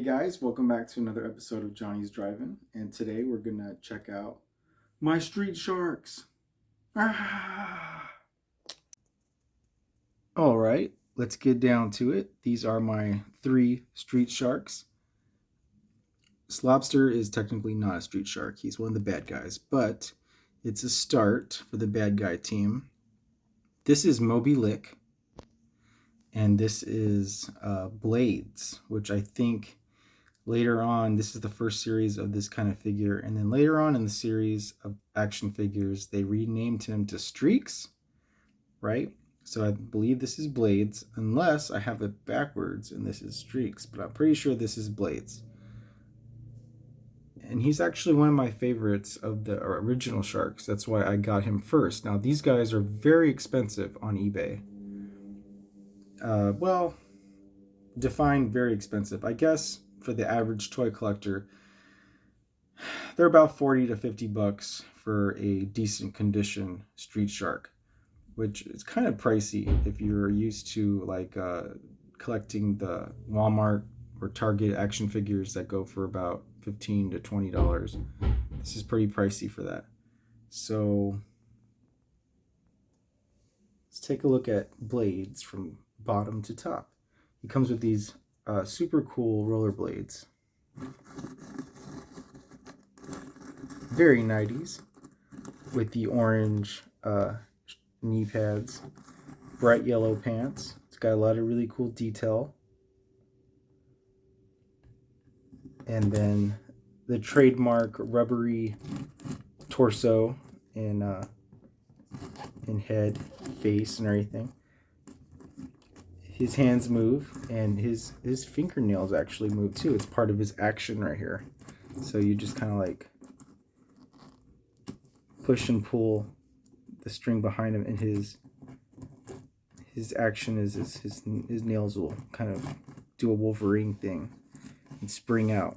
Hey guys, welcome back to another episode of Johnny's Driving, and today we're gonna check out my street sharks. Ah! All right, let's get down to it. These are my 3 street sharks. Slobster is technically not a street shark. He's one of the bad guys, but it's a start for the bad guy team. This is Moby Lick, and this is Blades, which I think later on, this is the first series of this kind of figure, and then later on in the series of action figures, they renamed him to Streaks, right? So I believe this is Blades, unless I have it backwards and this is Streaks, but I'm pretty sure this is Blades. And he's actually one of my favorites of the original sharks. That's why I got him first. Now, these guys are very expensive on eBay. Well, define very expensive. I guess for the average toy collector, they're about 40 to 50 bucks for a decent condition street shark, which is kind of pricey if you're used to like collecting the Walmart or Target action figures that go for about $15 to $20. This is pretty pricey for that. So let's take a look at Blades from bottom to top. He comes with these super cool rollerblades. Very 90s with the orange knee pads, bright yellow pants. It's got a lot of really cool detail. And then the trademark rubbery torso and head, face, and everything. His hands move, and his fingernails actually move too. It's part of his action right here. So you just kind of like push and pull the string behind him, and his action is his nails will kind of do a Wolverine thing and spring out.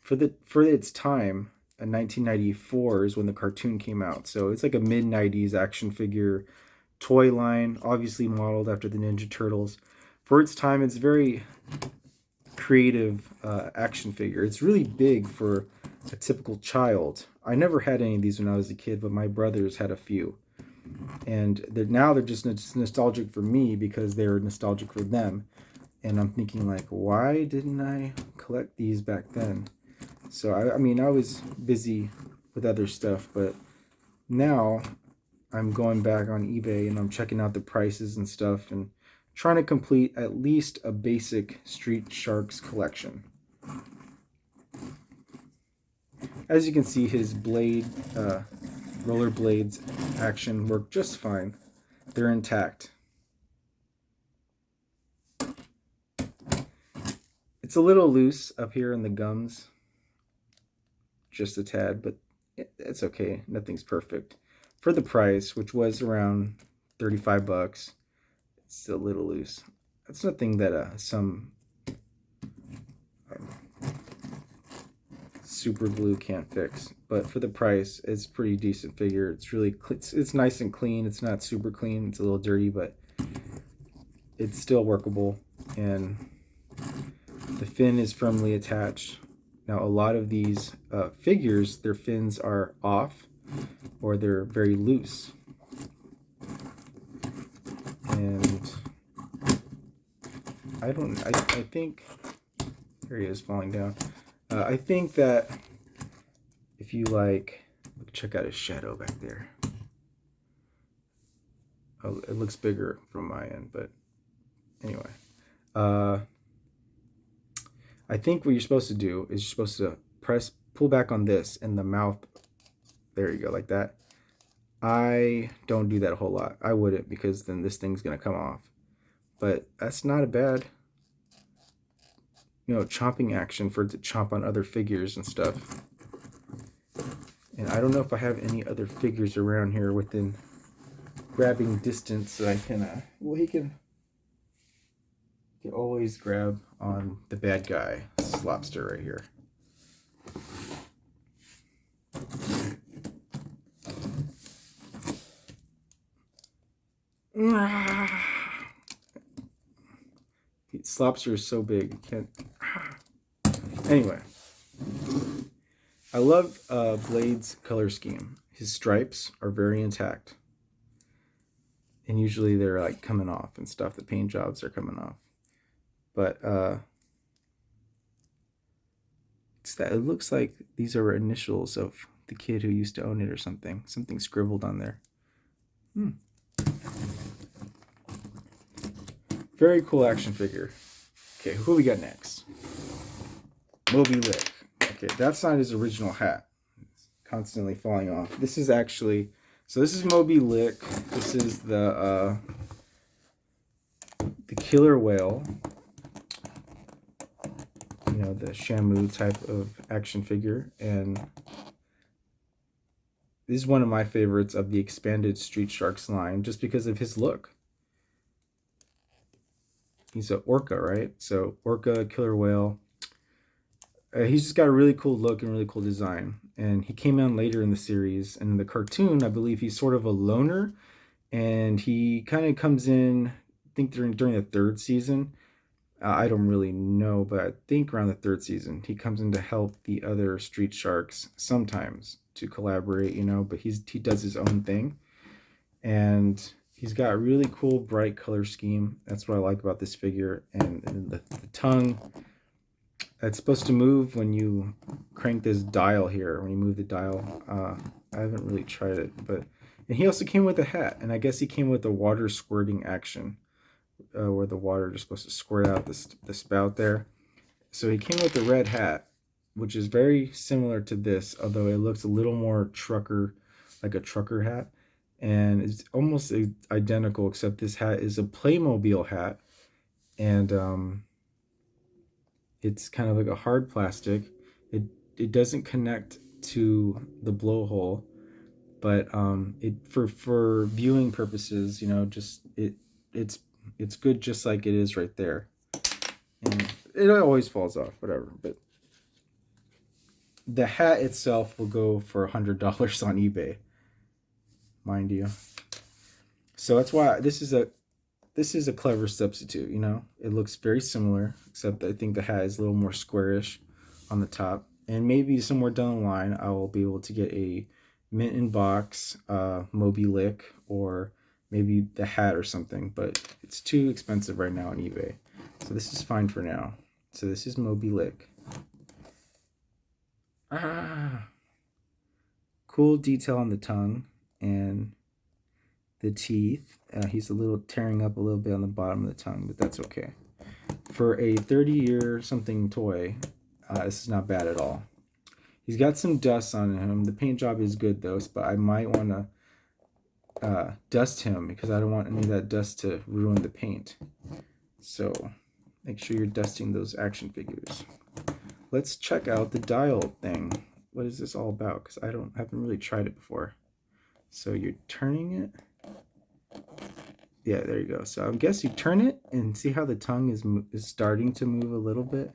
For its time, 1994 is when the cartoon came out, so it's like a mid-90s action figure toy line, obviously modeled after the Ninja Turtles. For its time, it's very creative action figure. It's really big for a typical child. I never had any of these when I was a kid, but my brothers had a few. And now they're just nostalgic for me because they're nostalgic for them. And I'm thinking like, why didn't I collect these back then? So I mean, I was busy with other stuff, but now I'm going back on eBay and I'm checking out the prices and stuff and trying to complete at least a basic Street Sharks collection. As you can see, his blade, rollerblades action work just fine. They're intact. It's a little loose up here in the gums, just a tad, but it's okay. Nothing's perfect. For the price, which was around 35 bucks, it's a little loose. That's nothing that some super glue can't fix, but for the price, it's a pretty decent figure. It's nice and clean. It's not super clean. It's a little dirty, but it's still workable, and the fin is firmly attached. Now, a lot of these figures, their fins are off or they're very loose. And I think, here he is falling down. I think that if you check out his shadow back there. Oh, it looks bigger from my end, but anyway. I think what you're supposed to do is you're supposed to pull back on this, and the mouth, there you go, like that. I don't do that a whole lot. I wouldn't, because then this thing's going to come off. But that's not a bad, chomping action for it to chomp on other figures and stuff. And I don't know if I have any other figures around here within grabbing distance so I can, he can always grab on the bad guy, Slobster, right here. Slopster is so big, you can't. Anyway, I love Blade's color scheme. His stripes are very intact, and usually they're like coming off and stuff. The paint jobs are coming off, but it's that it looks like these are initials of the kid who used to own it or something. Something scribbled on there. Very cool action figure. Okay, who we got next? Moby Lick. Okay, that's not his original hat. It's constantly falling off. This is actually, so this is Moby Lick. This is the killer whale. You know, the Shamu type of action figure, and this is one of my favorites of the expanded Street Sharks line, just because of his look. He's an orca, right? So orca, killer whale. He's just got a really cool look and really cool design. And he came out later in the series. And in the cartoon, I believe he's sort of a loner. And he kind of comes in, I think during the third season. I don't really know, but I think around the third season, he comes in to help the other Street Sharks sometimes to collaborate, you know, but he does his own thing. And he's got a really cool, bright color scheme. That's what I like about this figure. And the tongue, it's supposed to move when you crank this dial here. When you move the dial, I haven't really tried it, but and he also came with a hat, and I guess he came with a water squirting action, where the water is supposed to squirt out the spout there. So he came with a red hat, which is very similar to this, although it looks a little more trucker, like a trucker hat, and it's almost identical, except this hat is a Playmobil hat, and it's kind of like a hard plastic. It doesn't connect to the blowhole, but it for viewing purposes, you know, just it's good just like it is right there. And it always falls off, whatever. But the hat itself will go for $100 on eBay, mind you. So that's why this is a clever substitute, you know. It looks very similar, except I think the hat is a little more squarish on the top. And maybe somewhere down the line, I will be able to get a mint in box Moby Lick, or maybe the hat or something. But it's too expensive right now on eBay. So this is fine for now. So this is Moby Lick. Cool detail on the tongue and the teeth. He's a little tearing up a little bit on the bottom of the tongue, but that's okay. For a 30-year something toy, this is not bad at all. He's got some dust on him. The paint job is good though, but I might want to dust him because I don't want any of that dust to ruin the paint. So make sure you're dusting those action figures. Let's check out the dial thing. What is this all about? Because I haven't really tried it before. So you're turning it. Yeah, there you go. So I guess you turn it and see how the tongue is starting to move a little bit.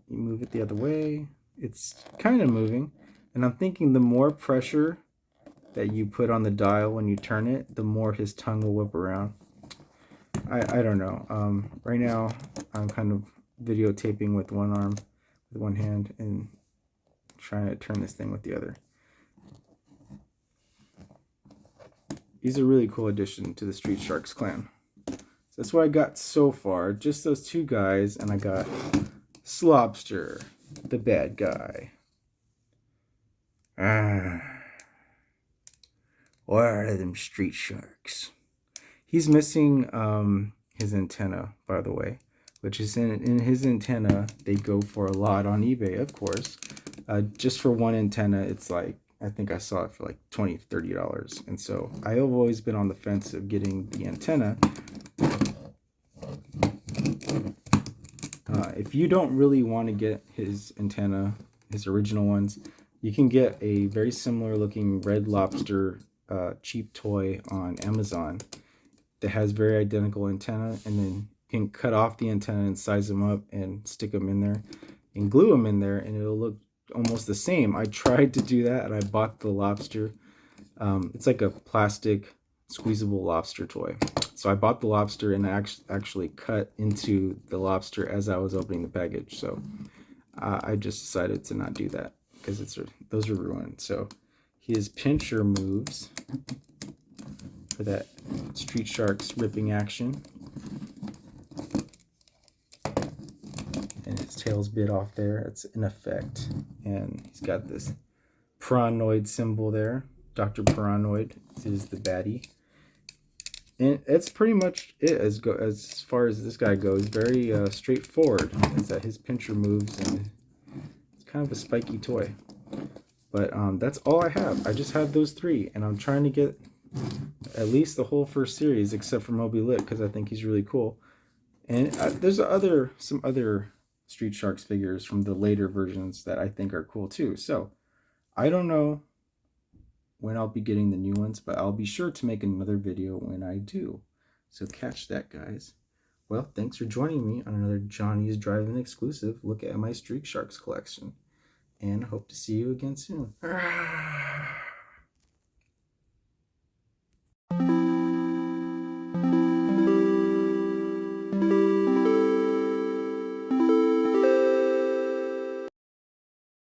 You move it the other way. It's kind of moving. And I'm thinking the more pressure that you put on the dial when you turn it, the more his tongue will whip around. I don't know. Right now, I'm kind of videotaping with one arm, with one hand, and trying to turn this thing with the other. He's a really cool addition to the Street Sharks clan. So that's what I got so far. Just those two guys, and I got Slopster, the bad guy. Where are them Street Sharks? He's missing his antenna, by the way, which is in his antenna. They go for a lot on eBay, of course. Just for one antenna, it's like, I think I saw it for like $20, $30. And so I have always been on the fence of getting the antenna. If you don't really want to get his antenna, his original ones, you can get a very similar looking Red Lobster cheap toy on Amazon that has very identical antenna, and then you can cut off the antenna and size them up and stick them in there and glue them in there, and it'll look almost the same. I tried to do that, and I bought the lobster. It's like a plastic squeezable lobster toy. So I bought the lobster and I actually cut into the lobster as I was opening the package. So I just decided to not do that because those are ruined. So his pincher moves for that Street Sharks ripping action. And his tail's bit off there. It's in effect. And he's got this Piranoid symbol there. Dr. Piranoid is the baddie. And it's pretty much it as far as this guy goes. Very straightforward. Is that his pincher moves, and it's kind of a spiky toy. But that's all I have. I just have those three, and I'm trying to get at least the whole first series, except for Moby Lit, because I think he's really cool. And there's some other Street Sharks figures from the later versions that I think are cool too. So I don't know when I'll be getting the new ones, but I'll be sure to make another video when I do. So catch that, guys. Well, thanks for joining me on another Johnny's Drive-In exclusive look at my Street Sharks collection. And hope to see you again soon.